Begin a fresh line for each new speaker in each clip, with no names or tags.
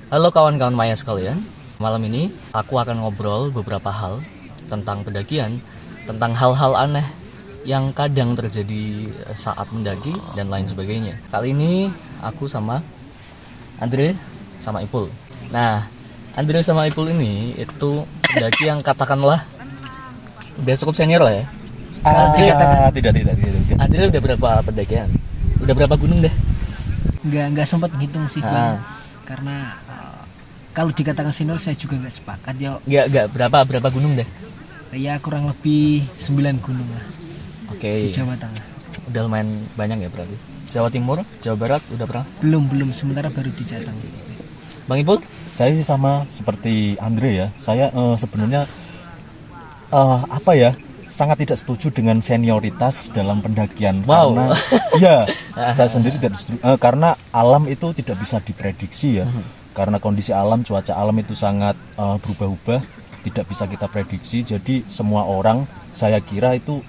Halo kawan-kawan Maya sekalian, malam ini aku akan ngobrol beberapa hal tentang pendakian, tentang hal-hal aneh yang kadang terjadi saat mendaki dan lain sebagainya. Kali ini aku sama Andre sama Ipul. Nah, Andre sama Ipul ini itu pendaki yang katakanlah udah cukup senior lah ya.
Tidak.
Andre udah berapa pendakian? Udah berapa gunung deh?
Nggak sempat ngitung sih Bang. Karena kalau dikatakan senior saya juga nggak sepakat ya.
Nggak berapa gunung deh?
Ya kurang lebih 9 gunung lah.
Oke.
Di Jawa Tengah.
Udah lumayan banyak ya berarti. Jawa Timur, Jawa Barat udah pernah?
Belum sementara baru di Jateng.
Bang Ipul?
Saya sih sama seperti Andre ya. Saya sebenarnya sangat tidak setuju dengan senioritas dalam pendakian.
Wow.
Karena ya saya sendiri tidak setuju karena alam itu tidak bisa diprediksi ya. Karena kondisi alam, cuaca alam itu sangat berubah-ubah, tidak bisa kita prediksi. Jadi semua orang saya kira itu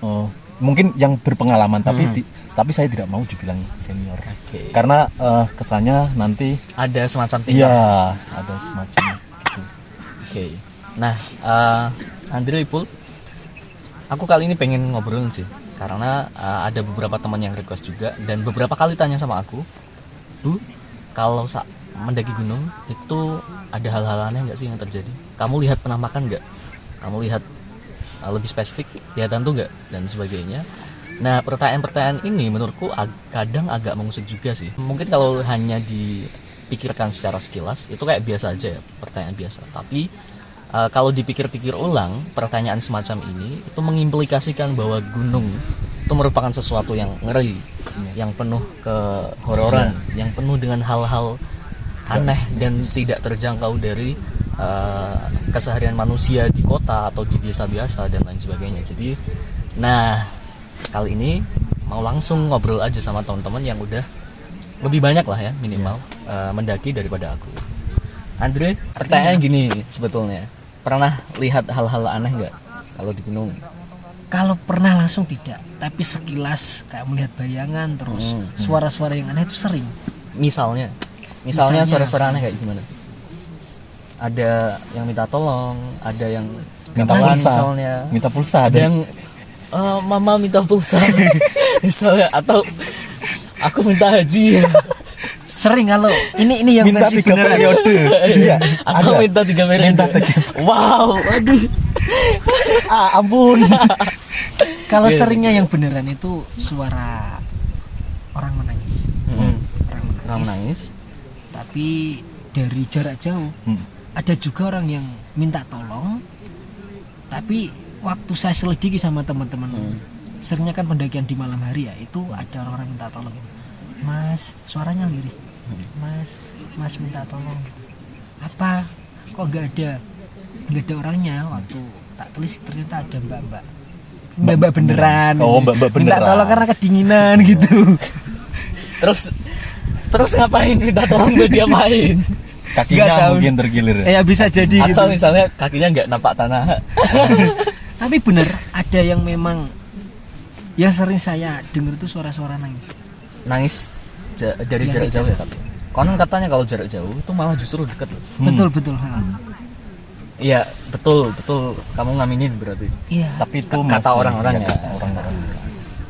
mungkin yang berpengalaman, tapi saya tidak mau dibilang senior.
Okay.
Karena kesannya nanti
ada semacam tingkat.
Iya, ada semacam gitu.
Oke. Nah, Andre Ipul, aku kali ini pengen ngobrolin sih, karena ada beberapa teman yang request juga dan beberapa kali tanya sama aku, Bu, kalau mendaki gunung itu ada hal-hal aneh nggak sih yang terjadi? Kamu lihat penampakan nggak? Kamu lihat lebih spesifik lihat hantu nggak dan sebagainya. Nah, pertanyaan-pertanyaan ini menurutku kadang agak mengusik juga sih. Mungkin kalau hanya dipikirkan secara sekilas itu kayak biasa aja ya, pertanyaan biasa. Tapi kalau dipikir-pikir ulang, pertanyaan semacam ini itu mengimplikasikan bahwa gunung itu merupakan sesuatu yang ngeri, yang penuh kehororan, yang penuh dengan hal-hal aneh dan tidak terjangkau dari keseharian manusia di kota atau di desa biasa dan lain sebagainya. Jadi, nah kali ini mau langsung ngobrol aja sama teman-teman yang udah lebih banyak lah ya minimal mendaki daripada aku. Andre, pertanyaan gini sebetulnya, pernah lihat hal-hal aneh nggak kalau di gunung?
Kalau pernah langsung tidak, tapi sekilas kayak melihat bayangan terus suara-suara yang aneh itu sering.
Misalnya suara-suara aneh kayak gimana? Ada yang minta tolong, ada yang
minta pulsa,
misalnya,
minta pulsa,
ada yang mama minta pulsa, misalnya, atau aku minta haji.
Sering kalau ini yang
minta
versi
3 periode. Iya,
atau
ada.
minta 3 periode. Wow, aduh.
Ampun.
Kalau seringnya yang beneran itu suara orang menangis.
Orang menangis.
Tapi dari jarak jauh. Ada juga orang yang minta tolong. Tapi waktu saya selidiki sama teman-teman, seringnya kan pendakian di malam hari ya, itu ada orang minta tolong gitu. Mas, suaranya lirih. Mas minta tolong. Apa? Kok nggak ada orangnya? Waktu tak tulis ternyata ada mbak beneran.
Oh, mbak beneran.
Minta tolong karena kedinginan gitu.
Terus ngapain minta tolong buat diapain?
Kakinya mungkin tergilir.
Ya bisa jadi
atau
gitu.
misalnya kakinya nggak nampak tanah.
Tapi bener ada yang memang yang sering saya dengar itu suara-suara nangis
dari jarak jauh ya, tapi konon katanya kalau jarak jauh itu malah justru dekat loh.
Betul.
Iya, betul kamu ngaminin berarti.
Iya.
Tapi itu
kata orang-orang ya.
Orang-orang.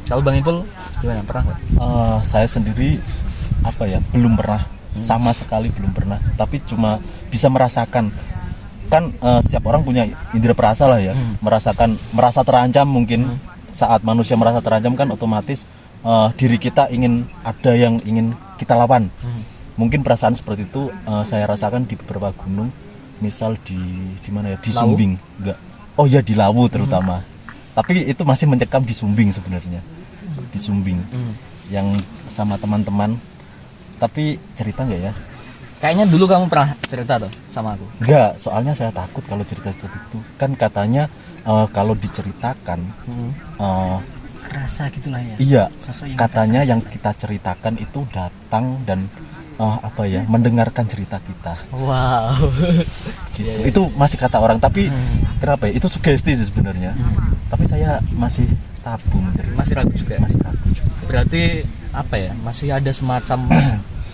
Kalau Bang Ipul gimana, pernah nggak?
Saya sendiri belum pernah, sama sekali belum pernah. Tapi cuma bisa merasakan. Kan setiap orang punya indera perasa lah ya, merasa terancam mungkin. Saat manusia merasa terancam kan otomatis diri kita ada yang ingin kita lawan. Mungkin perasaan seperti itu saya rasakan di beberapa gunung, misal di mana ya, di
Lawu?
Sumbing, enggak. Oh ya, di Lawu terutama. Tapi itu masih mencekam di Sumbing sebenarnya. Di Sumbing. Yang sama teman-teman. Tapi cerita enggak ya?
Kayaknya dulu kamu pernah cerita tuh sama aku.
Enggak, soalnya saya takut kalau cerita seperti itu. Kan katanya kalau diceritakan
Kerasa gitulah ya.
iya,
Sosok yang
katanya yang kita ceritakan itu datang dan mendengarkan cerita kita.
Wow.
Gitu. Itu masih kata orang, tapi kenapa ya? Itu sugesti sih sebenarnya. Tapi saya masih tabu menceritakan.
Masih ragu juga.
Masih ragu juga.
Berarti apa ya? Masih ada semacam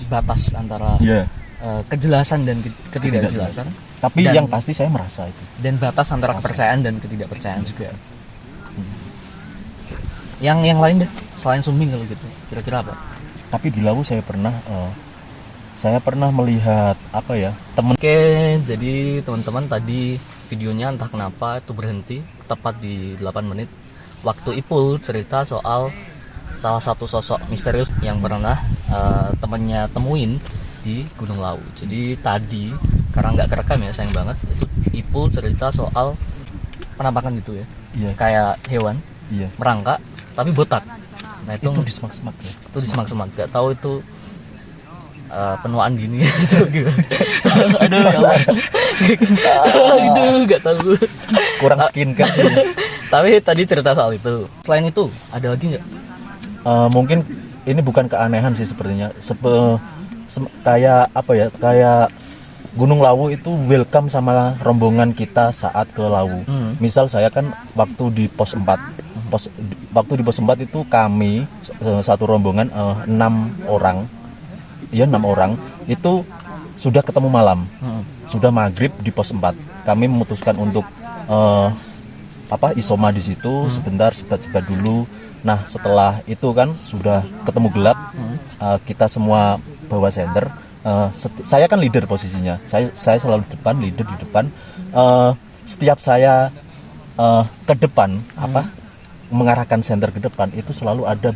batas antara kejelasan dan ketidakjelasan.
Tapi
Dan-
yang pasti saya merasa itu.
Dan batas antara kepercayaan dan ketidakpercayaan juga. Yang lain deh selain sumbing kalau gitu kira-kira apa?
Tapi di Lawu saya pernah melihat apa ya, teman.
Oke, jadi teman-teman tadi videonya entah kenapa itu berhenti tepat di 8 menit. Waktu Ipul cerita soal salah satu sosok misterius yang pernah temannya temuin di Gunung Lawu. Jadi tadi karena nggak kerekam ya sayang banget, itu Ipul cerita soal penampakan gitu ya,
Iya,
kayak hewan
iya.
merangkak tapi botak. Nah
Itu di semak-semak ya.
itu di semak-semak, gak tahu itu penuaan gini itu gimana. Aduh ya Allah. Aduh gak tahu.
Kurang skincare sih.
Tapi tadi cerita soal itu. Selain itu ada lagi nggak?
Mungkin ini bukan keanehan sih sepertinya. Kayak apa ya? Kayak Gunung Lawu itu welcome sama rombongan kita saat ke Lawu. Misal saya kan waktu di pos 4. Waktu di pos 4 itu kami satu rombongan 6 orang. Iya 6 orang itu sudah ketemu malam. Sudah maghrib di pos 4. Kami memutuskan untuk isoma di situ sebentar, sebat-sebat dulu. Nah, setelah itu kan sudah ketemu gelap. Kita semua bawa senter. Saya kan leader posisinya. Saya selalu depan, leader di depan. Setiap saya ke depan mengarahkan senter ke depan itu selalu ada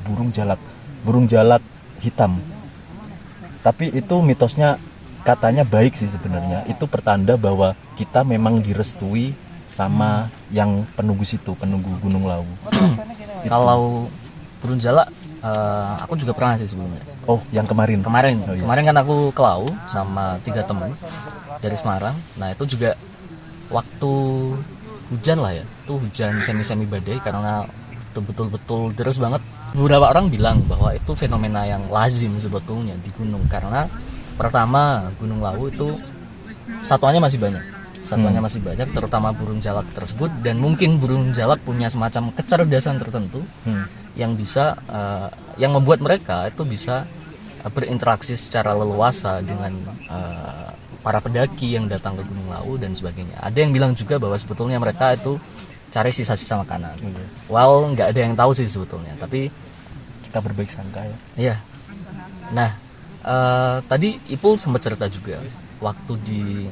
burung jalak hitam. Tapi itu mitosnya katanya baik sih sebenarnya. Itu pertanda bahwa kita memang direstui sama yang penunggu Gunung Lawu.
Kalau burung jalak, aku juga pernah sih sebelumnya.
Oh, yang kemarin. Oh, iya.
Kemarin kan aku ke Lawu sama 3 teman dari Semarang. Nah itu juga waktu hujan lah ya, itu hujan semi badai karena itu betul-betul deras banget. Beberapa orang bilang bahwa itu fenomena yang lazim sebetulnya di gunung, karena pertama Gunung Lawu itu satuannya masih banyak, terutama burung jalak tersebut, dan mungkin burung jalak punya semacam kecerdasan tertentu yang bisa yang membuat mereka itu bisa berinteraksi secara leluasa dengan para pendaki yang datang ke Gunung Lawu dan sebagainya. Ada yang bilang juga bahwa sebetulnya mereka itu cari sisa-sisa makanan. Well, nggak ada yang tahu sih sebetulnya, tapi
Kita berbaik sangka ya.
iya. Nah, tadi Ipul sempat cerita juga waktu di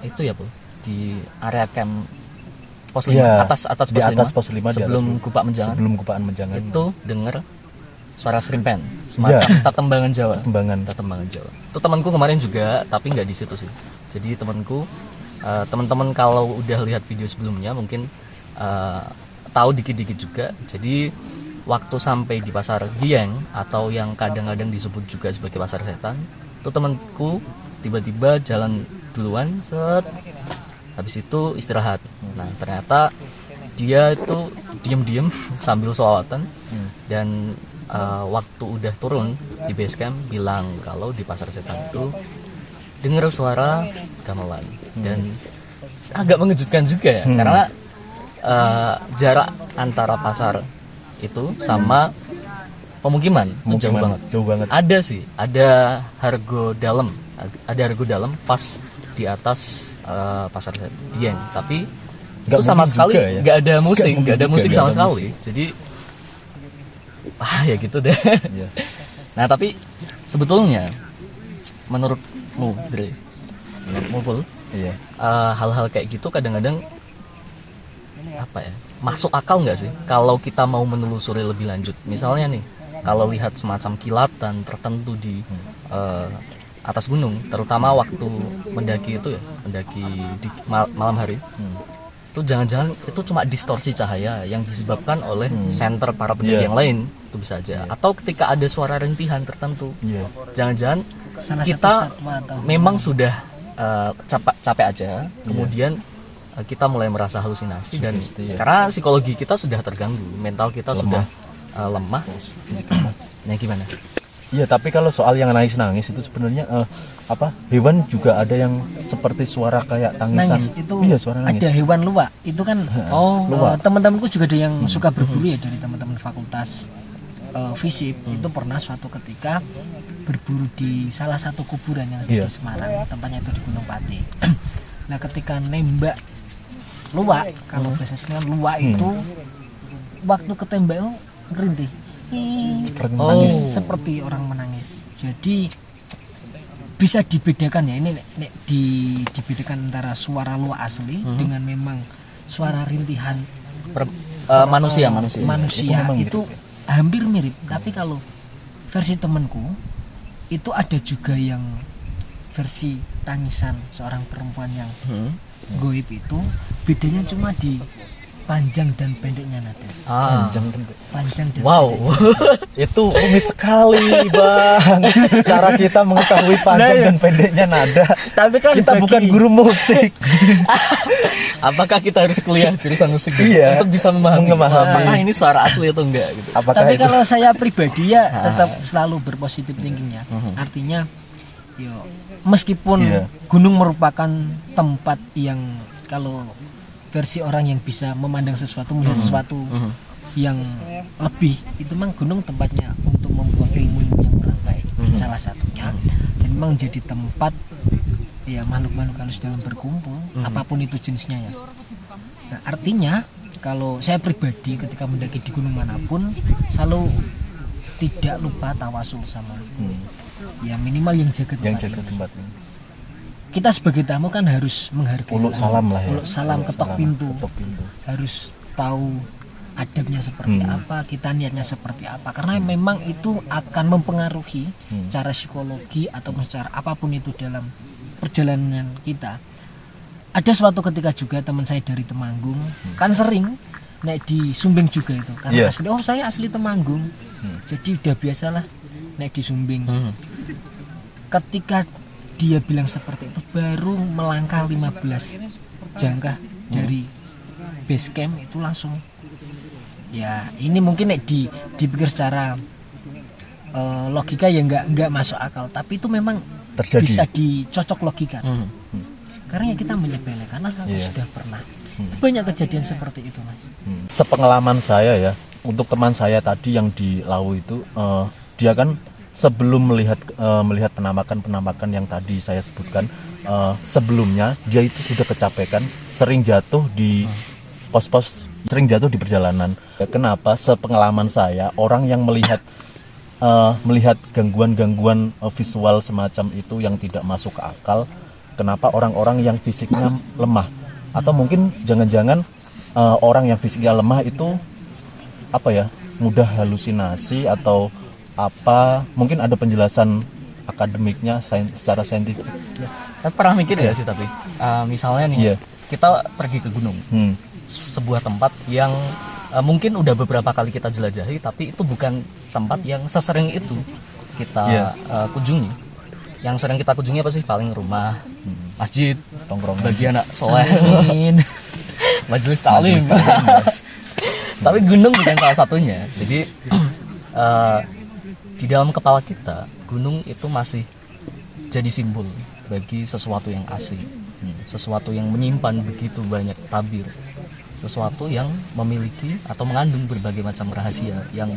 itu ya, Pul, di area camp pos 5,
Iya,
atas
di
pos 5,
atas pos 5
sebelum Gupak Menjangan.
Sebelum Gupaan Menjangan.
Itu dengar suara serimpen, semacam tatembangan Jawa. Tatembangan Jawa. Itu temanku kemarin juga, tapi nggak di situ sih. Jadi temanku, teman-teman kalau udah lihat video sebelumnya mungkin tahu dikit-dikit juga. Jadi waktu sampai di pasar Dieng atau yang kadang-kadang disebut juga sebagai pasar setan, itu temanku tiba-tiba jalan duluan, habis itu istirahat. Nah ternyata dia itu diem-diem sambil sholawatan, dan waktu udah turun di base camp bilang kalau di pasar setan itu dengar suara gamelan. Dan agak mengejutkan juga ya, karena jarak antara pasar itu sama pemukiman itu jauh banget. Ada hargo dalam pas di atas pasar Dieng, tapi itu sama sekali nggak ada musik sama sekali. Jadi ya gitu deh. Nah tapi sebetulnya menurutmu Dre, Pul, hal-hal kayak gitu kadang-kadang masuk akal nggak sih kalau kita mau menelusuri lebih lanjut? Misalnya nih, kalau lihat semacam kilatan tertentu di atas gunung, terutama waktu mendaki itu ya, mendaki di malam hari, itu jangan-jangan itu cuma distorsi cahaya yang disebabkan oleh senter para pendaki yang lain, itu bisa aja. Atau ketika ada suara rintihan tertentu, jangan-jangan kita memang sudah capek aja, kemudian kita mulai merasa halusinasi, dan karena psikologi kita sudah terganggu, mental kita sudah lemah. Nah gimana?
Iya, tapi kalau soal yang nangis itu sebenarnya hewan juga ada yang seperti suara kayak tangisan. Iya, suara nangis.
Ada hewan luwak itu kan.
Luwak.
Teman-temanku juga ada yang suka berburu ya, dari teman-teman fakultas visip itu pernah suatu ketika berburu di salah satu kuburan yang ada
Iya.
di Semarang, tempatnya itu di Gunung Pati. Nah ketika nembak luwak, kalau bahasa sini kan luwak itu waktu ketembak itu ngerintih
Seperti
Oh.
menangis.
seperti orang menangis. Jadi bisa dibedakan ya, ini dibedakan antara suara luwak asli dengan memang suara rintihan
Manusia.
manusia
memang
itu hampir mirip. Tapi kalau versi temanku itu ada juga yang versi tangisan seorang perempuan yang goib itu pendeknya cuma di panjang dan pendeknya nada.
Panjang dan
Panjang dan
Wow.
itu rumit sekali bang. Cara kita mengetahui panjang dan pendeknya nada.
Tapi kan
Kita bukan guru musik.
Apakah kita harus kuliah jurusan musik
Iya.
untuk bisa memahami
Memahami.
apakah ini suara asli atau enggak gitu?
Apakah
Tapi
itu
kalau saya pribadi ya tetap selalu berpositif thinkingnya. Artinya, yo meskipun
Iya.
gunung merupakan tempat yang kalau versi orang yang bisa memandang sesuatu melihat sesuatu yang lebih, itu memang gunung tempatnya untuk membuang ilmu yang kurang baik salah satunya, dan memang jadi tempat ya makhluk-makhluk halus dalam berkumpul apapun itu jenisnya ya. Nah, artinya kalau saya pribadi ketika mendaki di gunung manapun selalu tidak lupa tawasul sama ya minimal yang jaga
yang
tempat
jaga
ini.
tempat ini?
Kita sebagai tamu kan harus menghargai
Uluk salam lah ya.
uluk salam
Uluk
ketok
salam,
pintu,
ketok pintu.
harus tahu adabnya seperti apa, kita niatnya seperti apa, karena memang itu akan mempengaruhi secara psikologi ataupun secara apapun itu dalam perjalanan kita. Ada suatu ketika juga teman saya dari Temanggung kan sering naik di Sumbing juga itu karena
Iya.
asli, saya asli Temanggung, jadi udah biasalah naik di Sumbing. Ketika dia bilang seperti itu, baru melangkah 15 jangkah dari base camp itu langsung ya ini mungkin dipikir secara logika ya nggak masuk akal, tapi itu memang
Terjadi.
bisa dicocok logika karena ya kita menyepelekan karena aku
Iya.
sudah pernah banyak kejadian seperti itu mas.
Sepengalaman saya ya, untuk teman saya tadi yang di Lawu itu, dia kan sebelum melihat penampakan yang tadi saya sebutkan, sebelumnya dia itu sudah kecapekan, sering jatuh di pos-pos, sering jatuh di perjalanan. Kenapa? Sepengalaman saya, orang yang melihat gangguan-gangguan visual semacam itu yang tidak masuk ke akal, kenapa orang-orang yang fisiknya lemah, atau mungkin jangan-jangan orang yang fisiknya lemah itu apa ya, mudah halusinasi atau apa, mungkin ada penjelasan akademiknya secara saintifik.
Tapi pernah mikir ya sih, tapi misalnya nih
Iya.
kita pergi ke gunung,
Hmm.
sebuah tempat yang mungkin udah beberapa kali kita jelajahi, tapi itu bukan tempat yang sesering itu kita
Iya.
kunjungi. Yang sering kita kunjungi apa sih? Paling rumah, masjid,
Tongkrongan.
bagi anak soleh,
Amin.
majelis taklim. Tapi gunung bukan salah satunya. Jadi di dalam kepala kita, gunung itu masih jadi simbol bagi sesuatu yang asli, sesuatu yang menyimpan begitu banyak tabir, sesuatu yang memiliki atau mengandung berbagai macam rahasia yang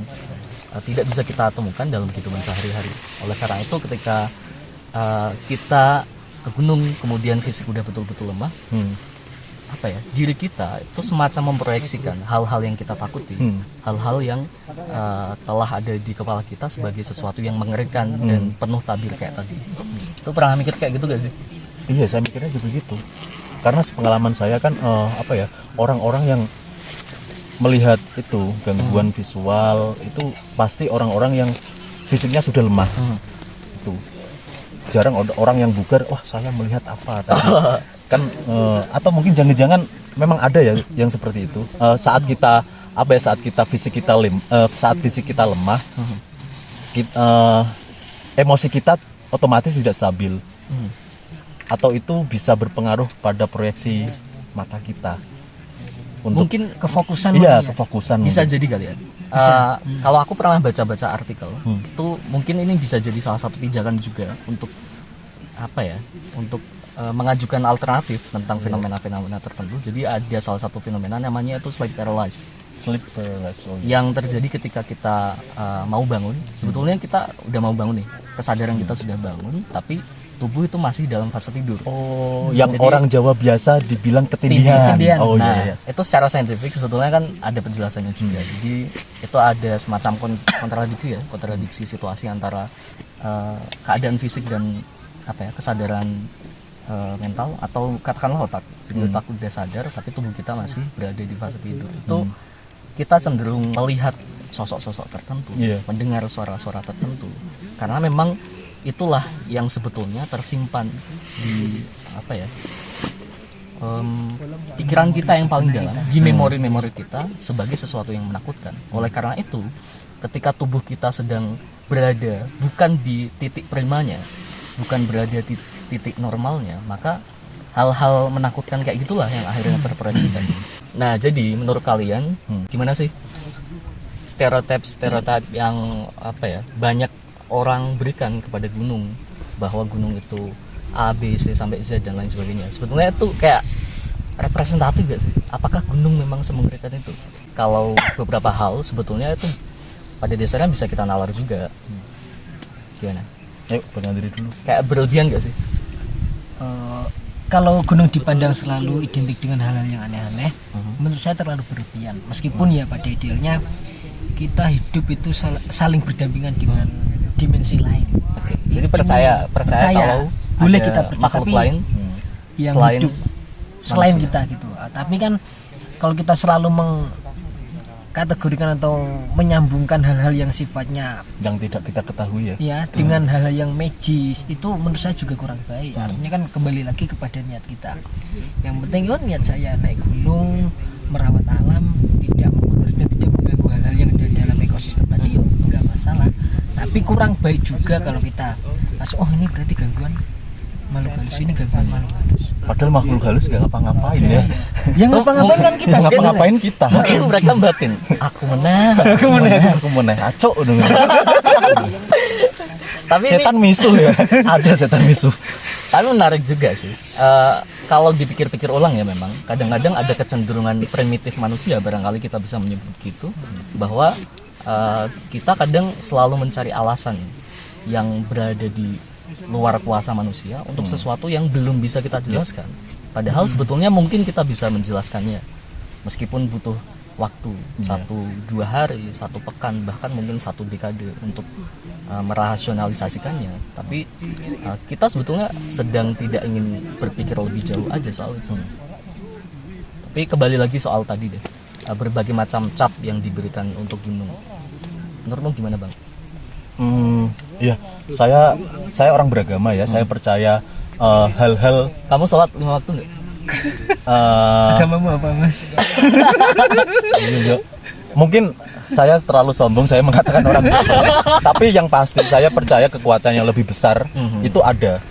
tidak bisa kita temukan dalam kehidupan sehari-hari. Oleh karena itu ketika kita ke gunung kemudian fisik udah betul-betul lemah, apa ya, diri kita itu semacam memproyeksikan hal-hal yang kita takuti, hal-hal yang telah ada di kepala kita sebagai sesuatu yang mengerikan dan penuh tabir kayak tadi. Itu pernah mikir kayak gitu gak sih?
Iya, saya mikirnya juga gitu. Karena pengalaman saya kan apa ya, orang-orang yang melihat itu gangguan visual itu pasti orang-orang yang fisiknya sudah lemah. Itu jarang orang yang bugar, wah saya melihat apa tadi. Kan atau mungkin jangan-jangan memang ada ya yang seperti itu. Saat kita apa ya, saat fisik kita lemah, emosi kita otomatis tidak stabil. Atau itu bisa berpengaruh pada proyeksi mata kita. Untuk
Mungkin
Kefokusan
iya,
ya.
kefokusan.
bisa jadi kali ya. Kalau aku pernah baca-baca artikel, itu mungkin ini bisa jadi salah satu pijakan juga untuk apa ya, untuk mengajukan alternatif tentang fenomena-fenomena tertentu. Jadi ada salah satu fenomena namanya itu sleep paralysis.
Sleepless. Oh, iya.
Yang terjadi ketika kita mau bangun, sebetulnya kita udah mau bangun nih, kesadaran kita sudah bangun, tapi tubuh itu masih dalam fase tidur.
Oh, yang
Jadi-
orang Jawa biasa dibilang ketindihan.
Ketindihan.
Oh
Nah,
iya, iya.
itu secara saintifik sebetulnya kan ada penjelasannya juga. Jadi itu ada semacam kontradiksi situasi antara keadaan fisik dan kesadaran mental atau katakanlah otak. Jadi otak udah sadar tapi tubuh kita masih berada di fase tidur. Itu kita cenderung melihat sosok-sosok tertentu,
Iya.
mendengar suara-suara tertentu. Karena memang itulah yang sebetulnya tersimpan di pikiran kita yang paling dalam, di memori-memori kita sebagai sesuatu yang menakutkan. Oleh karena itu, ketika tubuh kita sedang berada bukan di titik primanya, bukan berada di titik normalnya, maka hal-hal menakutkan kayak gitulah yang akhirnya terproyeksikan. Nah, jadi menurut kalian gimana sih stereotip yang banyak orang berikan kepada gunung, bahwa gunung itu A, B, C sampai Z dan lain sebagainya? Sebetulnya itu kayak representatif gak sih? Apakah gunung memang semengerikan itu? Kalau beberapa hal sebetulnya itu pada dasarnya bisa kita nalar juga. Gimana?
Ayo, Bang Andri dulu.
Kayak berlebihan gak sih?
Kalau gunung dipandang selalu identik dengan hal-hal yang aneh-aneh, menurut saya terlalu berlebihan. Meskipun ya pada idealnya kita hidup itu saling berdampingan dengan dimensi lain.
Jadi percaya kalau
boleh
ada
kita percaya,
makhluk
tapi
lain
yang
selain
hidup selain
manusia.
kita gitu. Tapi kan kalau kita selalu mengkategorikan atau menyambungkan hal-hal yang sifatnya
Yang tidak kita ketahui ya.
ya dengan hal-hal yang magis, itu menurut saya juga kurang baik. Artinya kan kembali lagi kepada niat kita. Yang penting kan niat saya naik gunung, merawat alam, tidak mengotori dan tidak mengganggu hal-hal yang ada dalam ekosistem tadi, enggak masalah. Tapi kurang baik juga kalau kita masuk, oh ini berarti gangguan makhluk halus, ini gangguan makhluk halus.
Padahal makhluk halus gak ngapa-ngapain ya.
Yang ngapa-ngapain kan kita
Ngapa-ngapain kita.
Mungkin mereka batin, aku menang.
Aku meneh acok dong.
Tapi ini
Setan misuh ya. Ada setan misuh.
tapi menarik juga sih. Kalau dipikir-pikir ulang ya, memang kadang-kadang ada kecenderungan primitif manusia, barangkali kita bisa menyebut gitu, bahwa kita kadang selalu mencari alasan yang berada di luar kuasa manusia untuk sesuatu yang belum bisa kita jelaskan. Padahal sebetulnya mungkin kita bisa menjelaskannya, meskipun butuh waktu 1-2 hari, 1 pekan, bahkan mungkin 1 dekade untuk merasionalisasikannya. Tapi kita sebetulnya sedang tidak ingin berpikir lebih jauh aja soal itu. Tapi kembali lagi soal tadi deh, berbagai macam cap yang diberikan untuk gunung. Menurutmu gimana, Bang?
Iya, saya orang beragama ya. Saya percaya hal-hal
Kamu sholat 5 waktu nggak?
agamamu apa, Mas?
iya. Mungkin saya terlalu sombong saya mengatakan orang tapi yang pasti saya percaya kekuatan yang lebih besar itu ada,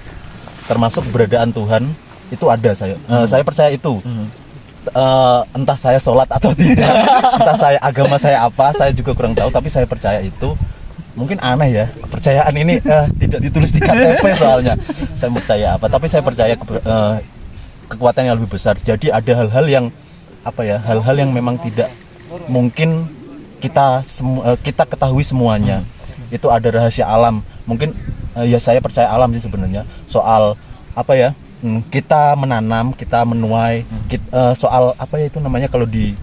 termasuk keberadaan Tuhan itu ada. Saya percaya itu. Entah saya sholat atau tidak, entah saya agama saya apa, saya juga kurang tahu, tapi saya percaya itu. Mungkin aneh ya, kepercayaan ini tidak ditulis di KTP soalnya. Saya percaya apa, tapi saya percaya kekuatan yang lebih besar. Jadi ada hal-hal yang hal-hal yang memang tidak mungkin kita ketahui semuanya. Itu ada rahasia alam. Mungkin ya saya percaya alam sih sebenarnya. Soal kita menanam, kita menuai, soal itu namanya kalau di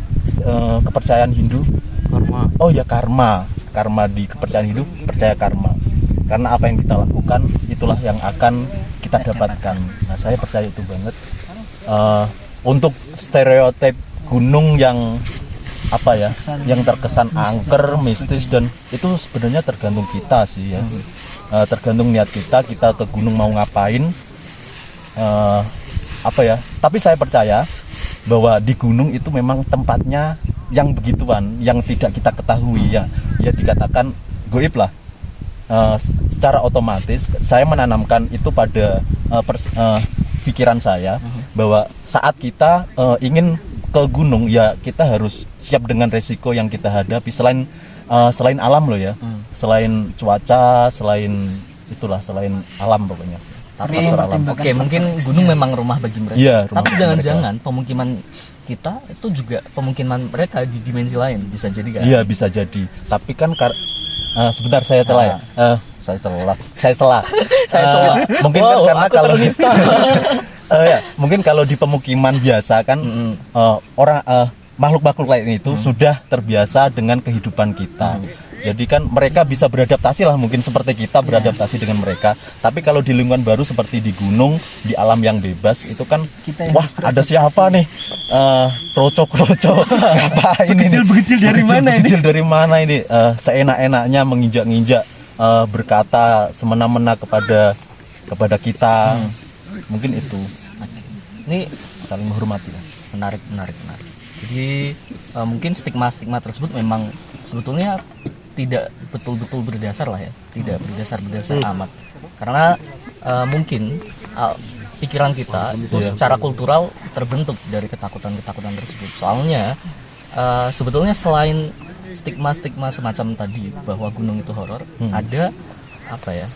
kepercayaan Hindu, karma. Oh ya, karma di kepercayaan Hindu, percaya karma. Karena apa yang kita lakukan itulah yang akan kita dapatkan. Nah, saya percaya itu banget. Untuk stereotip gunung yang yang terkesan angker, mistis, dan itu sebenarnya tergantung kita sih ya. Tergantung niat kita ke gunung mau ngapain. Tapi saya percaya bahwa di gunung itu memang tempatnya yang begituan, yang tidak kita ketahui ya dikatakan goib lah. Secara otomatis saya menanamkan itu pada pikiran saya bahwa saat kita ingin ke gunung ya kita harus siap dengan resiko yang kita hadapi, selain alam loh ya, selain cuaca, selain alam pokoknya.
Tapi mungkin gunung memang rumah bagi mereka.
Iya, rumah
tapi
bagi
jangan-jangan pemukiman kita itu juga pemukiman mereka di dimensi lain, bisa jadi kan?
Iya bisa jadi. Tapi kan sebentar saya celah ya. Saya celah.
Saya coba.
Mungkin
Wow,
kan karena
aku
kalau
ternista.
ya, mungkin kalau di pemukiman biasa kan orang makhluk-makhluk lain itu sudah terbiasa dengan kehidupan kita. Jadi kan mereka bisa beradaptasi lah, mungkin seperti kita beradaptasi dengan mereka. Tapi kalau di lingkungan baru seperti di gunung, di alam yang bebas itu kan,
Kita yang
wah
harus
ada siapa nih? Kroco-kroco, ngapain ini?
Begicil dari mana ini?
Begicil dari mana ini? Seenak-enaknya menginjak-injak, berkata semena-mena kepada kita. Mungkin itu
Ini
saling menghormati lah.
menarik. Jadi mungkin stigma tersebut memang sebetulnya tidak betul-betul berdasar lah ya, tidak berdasar amat, karena mungkin pikiran kita itu secara kultural terbentuk dari ketakutan tersebut. Soalnya sebetulnya selain stigma semacam tadi bahwa gunung itu horor, ada apa ya,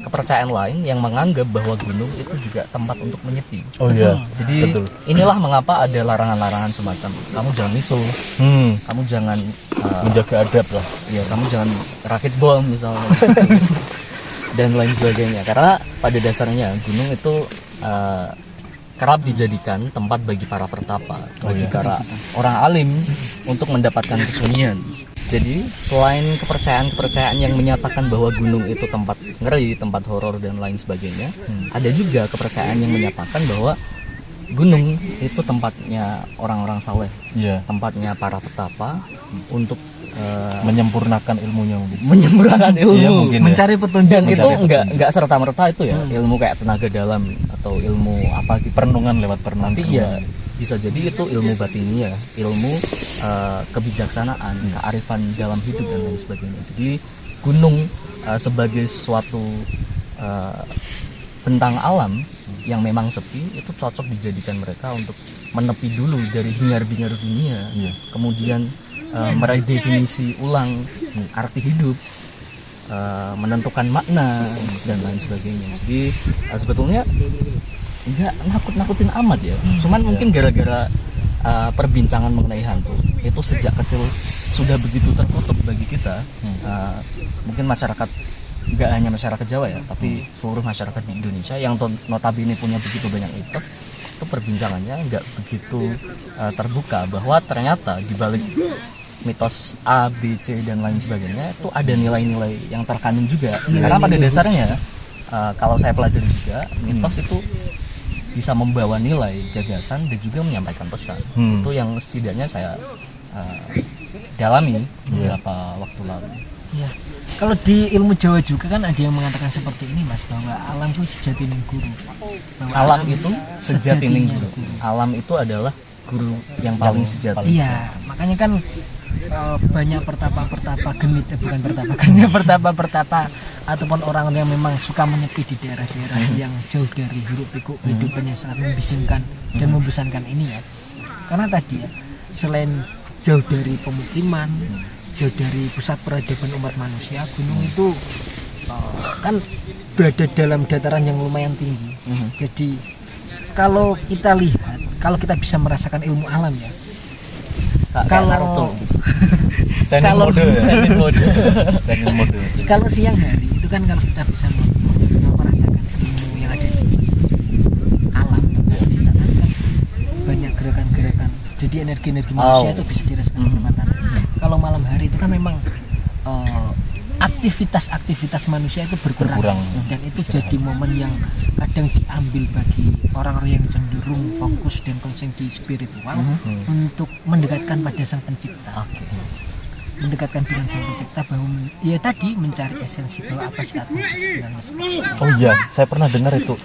kepercayaan lain yang menganggap bahwa gunung itu juga tempat untuk menyepi.
Oh iya.
Jadi
betul.
inilah mengapa ada larangan-larangan semacam kamu jangan misuh, kamu jangan
Menjaga adab lah.
ya kamu jangan rakit bom misalnya dan lain sebagainya. Karena pada dasarnya gunung itu kerap dijadikan tempat bagi para pertapa, bagi para orang alim untuk mendapatkan kesunyian. Jadi selain kepercayaan yang menyatakan bahwa gunung itu tempat ngeri, tempat horor dan lain sebagainya, ada juga kepercayaan yang menyatakan bahwa gunung itu tempatnya orang-orang saleh, tempatnya para petapa untuk
Menyempurnakan ilmunya mungkin.
menyempurnakan ilmu,
Iya, mungkin ya.
Mencari petunjuk.
dan itu enggak serta-merta itu ya ilmu kayak tenaga dalam atau ilmu apa gitu.
Perenungan lewat perenungan.
Tapi ya bisa jadi itu ilmu batinia, ilmu kebijaksanaan, kearifan dalam hidup dan lain sebagainya. Jadi gunung sebagai suatu bentang alam yang memang sepi itu cocok dijadikan mereka untuk menepi dulu dari hingar-bingar dunia, kemudian meredefinisi ulang arti hidup, menentukan makna dan lain sebagainya. Jadi sebetulnya nggak nakut-nakutin amat ya, cuman mungkin gara-gara perbincangan mengenai hantu itu sejak kecil sudah begitu tertutup bagi kita. Mungkin masyarakat, nggak hanya masyarakat Jawa ya, tapi seluruh masyarakat di Indonesia yang notabene punya begitu banyak mitos, itu perbincangannya nggak begitu terbuka bahwa ternyata di balik mitos A, B, C dan lain sebagainya itu ada nilai-nilai yang terkandung juga. Karena pada dasarnya kalau saya pelajari juga, mitos itu bisa membawa nilai, gagasan dan juga menyampaikan pesan. Itu yang setidaknya saya dalami beberapa waktu lalu.
Iya. Kalau di ilmu Jawa juga kan ada yang mengatakan seperti ini Mas, bahwa alam itu sejatining guru. Bahwa
Alam itu sejatining
sejatinya
guru. Alam itu adalah guru yang paling sejati.
Iya, makanya kan banyak pertapa-pertapa genit, pertapa ataupun orang yang memang suka menyepi di daerah-daerah yang jauh dari hiruk pikuk kehidupannya sangat membisingkan dan membosankan ini ya. Karena tadi ya, selain jauh dari pemukiman, jauh dari pusat peradaban umat manusia, gunung itu kan berada dalam dataran yang lumayan tinggi. Jadi kalau kita lihat, kalau kita bisa merasakan ilmu alam ya,
Kalau Naruto
kalau
Senin mode.
kalau siang hari itu kan kalau kita bisa merasakan ilmu yang ada di alam kita kan banyak gerakan-gerakan, jadi energi-energi manusia itu bisa dirasakan oleh mata. Kalau malam hari itu kan memang aktivitas manusia itu berkurang. Dan itu jadi momen yang kadang diambil bagi orang-orang yang cenderung fokus dan konsen di spiritual untuk mendekatkan pada Sang Pencipta. Mendekatkan dengan Sang Pencipta, bahwa ya tadi mencari esensi bahwa apa sih arti hidup sebenarnya.
Oh iya, saya pernah dengar itu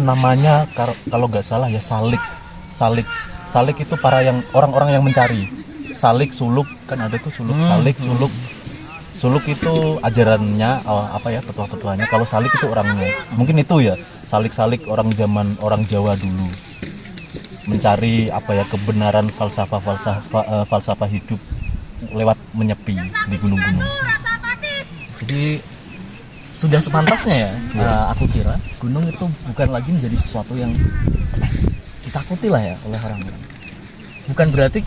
namanya kalau nggak salah ya salik itu para yang orang-orang yang mencari. Salik, suluk, kan ada tuh suluk, salik, suluk. Suluk itu ajarannya petua-petuanya. Kalau salik itu orangnya. Mungkin itu ya, salik-salik orang Jawa dulu. Mencari kebenaran falsafah hidup lewat menyepi di gunung-gunung.
Jadi sudah sepantasnya ya, aku kira gunung itu bukan lagi menjadi sesuatu yang ditakuti lah ya oleh orang-orang. bukan berarti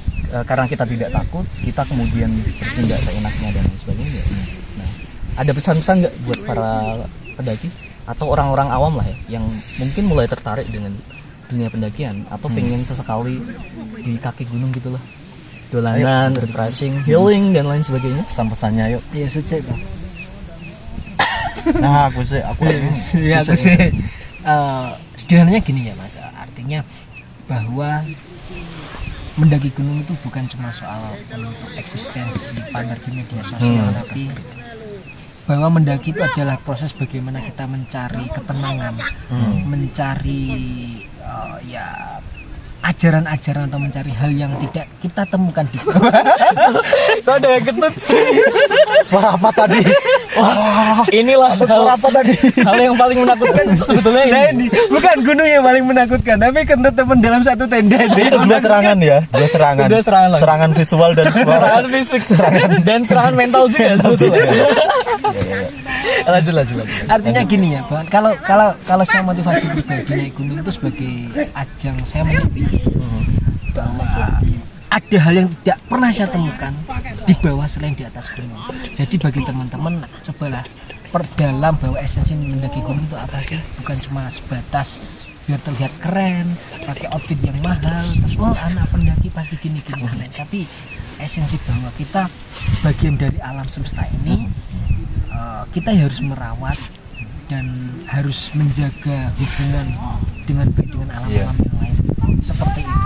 karena kita tidak takut kita kemudian bertindak seenaknya dan lain sebagainya. Nah, ada pesan-pesan nggak buat para pendaki atau orang-orang awam lah ya yang mungkin mulai tertarik dengan dunia pendakian atau pengen sesekali di kaki gunung gitu lah, dolanan, refreshing, healing dan lain sebagainya?
Pesan-pesannya yuk.
Iya suci Bang.
Nah aku sih
Ya aku sih sederhananya gini ya Mas, artinya bahwa mendaki gunung itu bukan cuma soal untuk eksistensi pamer di media sosial, tapi bahwa mendaki itu adalah proses bagaimana kita mencari ketenangan, mencari ya ajaran-ajaran atau mencari hal yang tidak kita temukan di bawah.
So ada yang ketut sih.
Suara apa tadi?
Wah, inilah
Suara apa tadi?
hal yang paling menakutkan sebetulnya
Nah,
ini.
bukan gunung yang paling menakutkan, tapi kentut teman dalam satu tenda
Itu dua serangan ya, dua serangan.
Dua serangan lagi.
Serangan visual dan suara.
Serangan fisik, dan serangan mental juga sebetulnya. Lanjut.
Artinya gini ya, Bang. Kalau saya motivasi pribadi naik gunung itu sebagai ajang saya menyepi. Bahwa ada hal yang tidak pernah saya temukan di bawah selain di atas gunung. Jadi bagi teman-teman cobalah perdalam bahwa esensi mendaki gunung itu apa sih? Bukan cuma sebatas biar terlihat keren, pakai outfit yang mahal, terus anak pendaki pasti gini. Tapi esensi bahwa kita bagian dari alam semesta ini, kita harus merawat dan harus menjaga hubungan dengan baik dengan alam-alam yang lain. Seperti itu.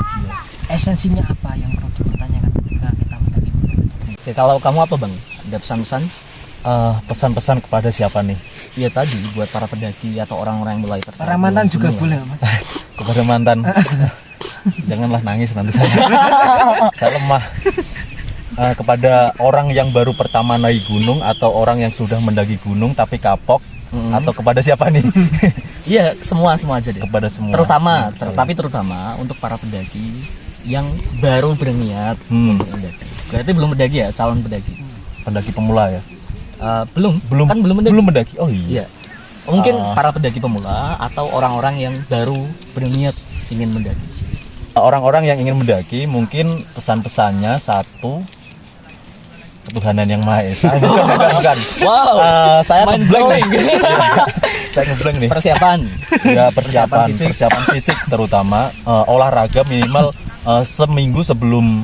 Esensinya apa yang perlu dipertanyakan ketika kita mendaki gunung?
Oke, kalau kamu apa Bang? Ada pesan-pesan?
Pesan-pesan kepada siapa nih?
Iya tadi buat para pendaki atau orang-orang yang mulai tertarik.
Para mantan
dengan
juga
gunung.
boleh Mas.
Kepada mantan. Janganlah nangis nanti saya lemah. Kepada orang yang baru pertama naik gunung atau orang yang sudah mendaki gunung tapi kapok, atau kepada siapa nih?
Iya, semua aja deh.
Kepada semua.
Tapi terutama untuk para pendaki yang baru berniat untuk mendaki. Berarti belum mendaki ya, calon pendaki.
Pendaki pemula ya.
Belum kan belum mendaki.
Oh iya.
Iya. Mungkin para pendaki pemula atau orang-orang yang baru berniat ingin mendaki.
Orang-orang yang ingin mendaki mungkin pesan-pesannya satu, ketuhanan yang Maha Esa. Bukan.
Wow.
Saya
mind
ngeblank
blowing.
nih. Saya ngeblank nih.
Persiapan.
Ya, persiapan
Persiapan
fisik terutama olahraga minimal seminggu sebelum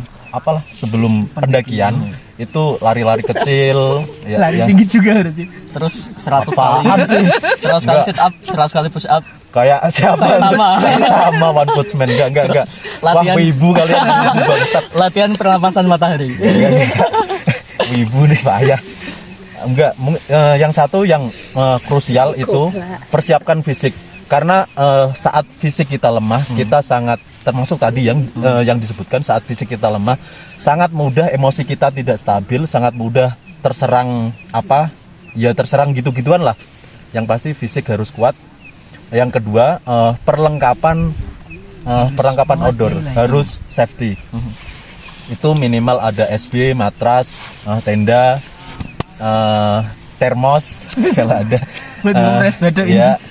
pendakian itu lari-lari kecil ya,
Lari tinggi juga berarti.
Terus 100 kali
Apaan sih?
100 kali sit up, 100 kali push up.
kayak siapa? Sama One Punch Man enggak. Wah,
latihan.
wibu kalian bangsat.
Latihan pernapasan matahari.
Wibu nih bahaya. Enggak, yang satu yang krusial itu persiapkan fisik. Karena saat fisik kita lemah, kita sangat termasuk tadi yang disebutkan saat fisik kita lemah, sangat mudah emosi kita tidak stabil, sangat mudah terserang terserang gitu-gituan lah. Yang pasti fisik harus kuat. Yang kedua, perlengkapan outdoor harus safety. Itu minimal ada SB, matras, tenda, termos kalau ada. Ya,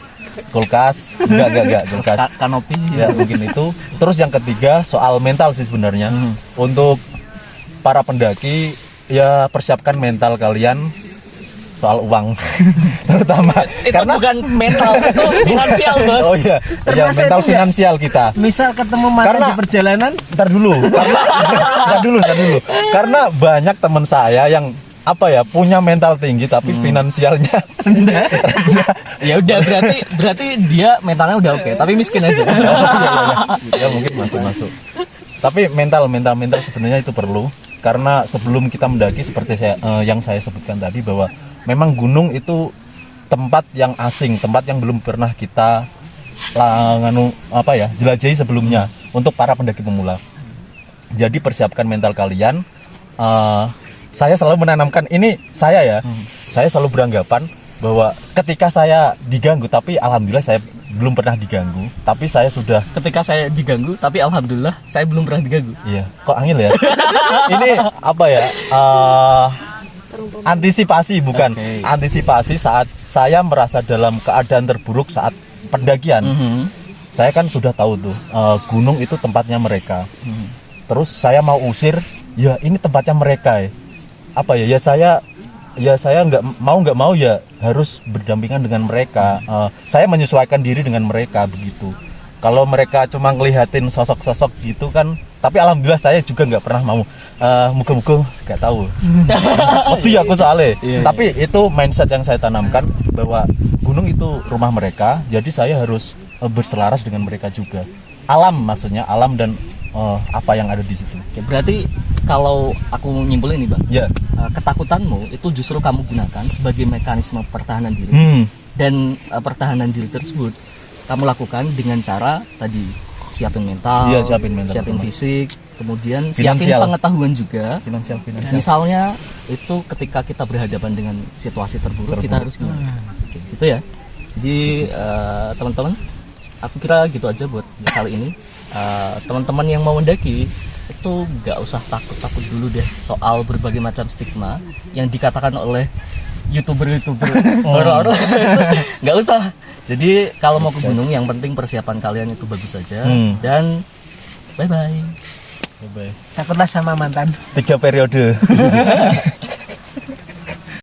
kulkas, enggak kulkas.
Kanopi.
Ya, mungkin itu. Terus yang ketiga soal mental sih sebenarnya. Untuk para pendaki ya persiapkan mental kalian soal uang terutama
Itu
karena
bukan mental, itu finansial Bos.
oh iya mental finansial kita.
Misal ketemu mantan di perjalanan,
Ntar dulu karena banyak teman saya yang punya mental tinggi tapi finansialnya rendah.
Ya udah berarti dia mentalnya udah oke, tapi miskin aja.
Ya mungkin masuk. Tapi mental sebenarnya itu perlu, karena sebelum kita mendaki seperti yang saya sebutkan tadi bahwa memang gunung itu tempat yang asing, tempat yang belum pernah kita jelajahi sebelumnya untuk para pendaki pemula. Jadi persiapkan mental kalian. Saya selalu menanamkan ini, saya selalu beranggapan bahwa ketika saya diganggu, tapi alhamdulillah saya belum pernah diganggu, tapi saya sudah
Ketika saya diganggu, tapi alhamdulillah saya belum pernah diganggu.
iya, kok angin ya? Ini antisipasi bukan antisipasi saat saya merasa dalam keadaan terburuk saat pendakian. Saya kan sudah tahu tuh gunung itu tempatnya mereka. terus saya mau usir, ya ini tempatnya mereka ya. Apa ya, saya nggak mau ya harus berdampingan dengan mereka. Saya menyesuaikan diri dengan mereka begitu. Kalau mereka cuma ngelihatin sosok-sosok gitu kan, tapi alhamdulillah saya juga nggak pernah mau. Muka-muka nggak tahu. Lebih aku soalnya. Tapi itu mindset yang saya tanamkan bahwa gunung itu rumah mereka, jadi saya harus berselaras dengan mereka juga. Alam maksudnya, alam dan apa yang ada di situ.
Oke, berarti kalau aku nyimpulin nih bang,
Ya.
ketakutanmu itu justru kamu gunakan sebagai mekanisme pertahanan diri. Dan pertahanan diri tersebut kamu lakukan dengan cara tadi siapin mental,
Iya, siapin mental,
siapin
betul.
fisik, kemudian siapin
Finansial.
pengetahuan juga.
Finansial.
Misalnya itu ketika kita berhadapan dengan situasi terburuk. Kita harus gimana? Oke, gitu ya. Jadi teman-teman, aku kira gitu aja buat kali ini. Teman-teman yang mau mendaki itu nggak usah takut dulu deh soal berbagai macam stigma yang dikatakan oleh youtuber horor. Nggak usah. Jadi kalau mau ke gunung yang penting persiapan kalian itu bagus saja. Dan bye bye.
Takutlah sama mantan.
3 periode.